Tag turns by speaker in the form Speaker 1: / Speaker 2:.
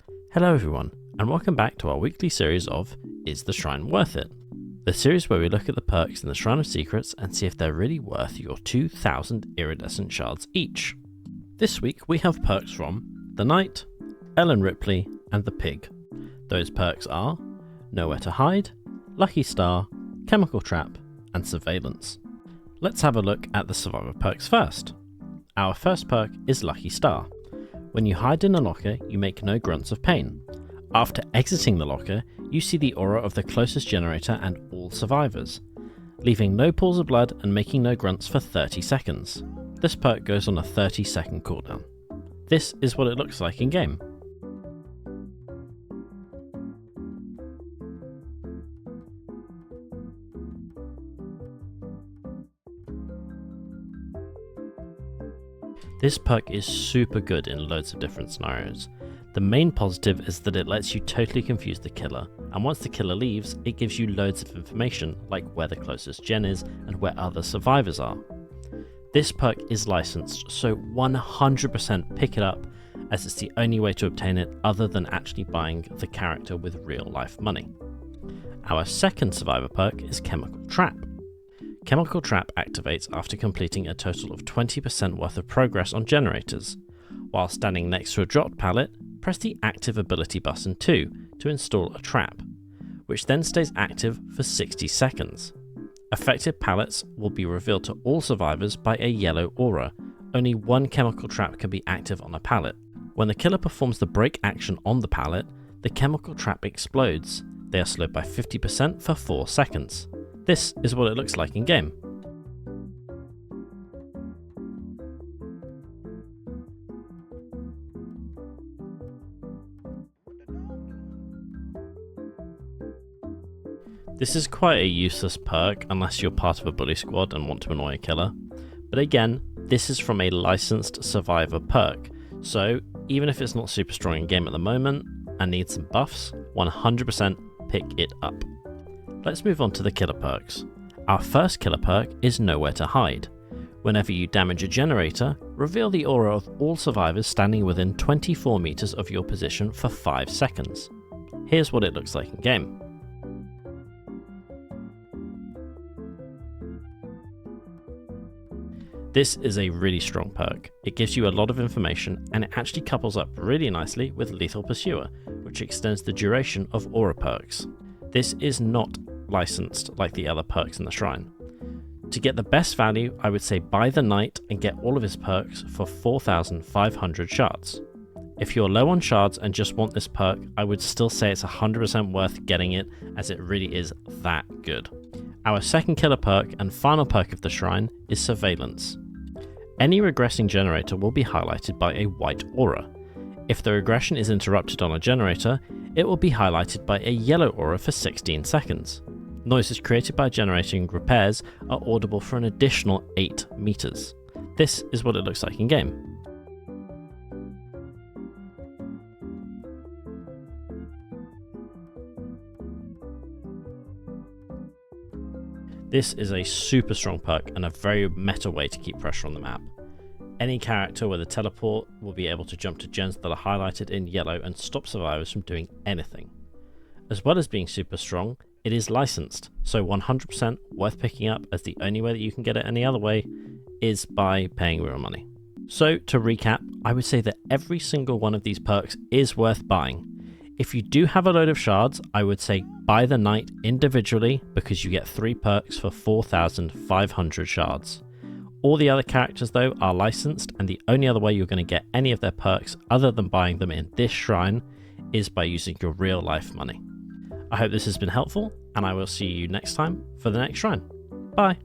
Speaker 1: Hello everyone, and welcome back to our weekly series of Is the Shrine Worth It? The series where we look at the perks in the Shrine of Secrets and see if they're really worth your 2,000 iridescent shards each. This week we have perks from the Knight, Ellen Ripley, and the Pig. Those perks are Nowhere to Hide, Lucky Star, Chemical Trap, and Surveillance. Let's have a look at the Survivor perks first. Our first perk is Lucky Star. When you hide in a locker, you make no grunts of pain. After exiting the locker, you see the aura of the closest generator and all survivors, leaving no pools of blood and making no grunts for 30 seconds. This perk goes on a 30-second cooldown. This is what it looks like in game. This perk is super good in loads of different scenarios. The main positive is that it lets you totally confuse the killer, and once the killer leaves, it gives you loads of information like where the closest gen is and where other survivors are. This perk is licensed, so 100% pick it up, as it's the only way to obtain it other than actually buying the character with real life money. Our second survivor perk is Chemical Trap. Chemical Trap activates after completing a total of 20% worth of progress on generators. While standing next to a dropped pallet, press the active ability button 2 to install a trap, which then stays active for 60 seconds. Affected pallets will be revealed to all survivors by a yellow aura. Only one chemical trap can be active on a pallet. When the killer performs the break action on the pallet, the chemical trap explodes. They are slowed by 50% for 4 seconds. This is what it looks like in game. This is quite a useless perk unless you're part of a bully squad and want to annoy a killer, but again, this is from a licensed survivor perk, so even if it's not super strong in game at the moment and needs some buffs, 100% pick it up. Let's move on to the killer perks. Our first killer perk is Nowhere to Hide. Whenever you damage a generator, reveal the aura of all survivors standing within 24 meters of your position for 5 seconds. Here's what it looks like in game. This is a really strong perk. It gives you a lot of information and it actually couples up really nicely with Lethal Pursuer, which extends the duration of aura perks. This is not licensed like the other perks in the shrine. To get the best value, I would say buy the Knight and get all of his perks for 4,500 shards. If you're low on shards and just want this perk, I would still say it's 100% worth getting it, as it really is that good. Our second killer perk and final perk of the shrine is Surveillance. Any regressing generator will be highlighted by a white aura. If the regression is interrupted on a generator, it will be highlighted by a yellow aura for 16 seconds. Noises created by generating repairs are audible for an additional 8 meters. This is what it looks like in game. This is a super strong perk and a very meta way to keep pressure on the map. Any character with a teleport will be able to jump to gens that are highlighted in yellow and stop survivors from doing anything. As well as being super strong, it is licensed, so 100% worth picking up, as the only way that you can get it any other way is by paying real money. So to recap, I would say that every single one of these perks is worth buying. If you do have a load of shards, I would say buy the Knight individually because you get 3 perks for 4,500 shards. All the other characters though are licensed, and the only other way you're going to get any of their perks other than buying them in this shrine is by using your real life money. I hope this has been helpful, and I will see you next time for the next shrine. Bye!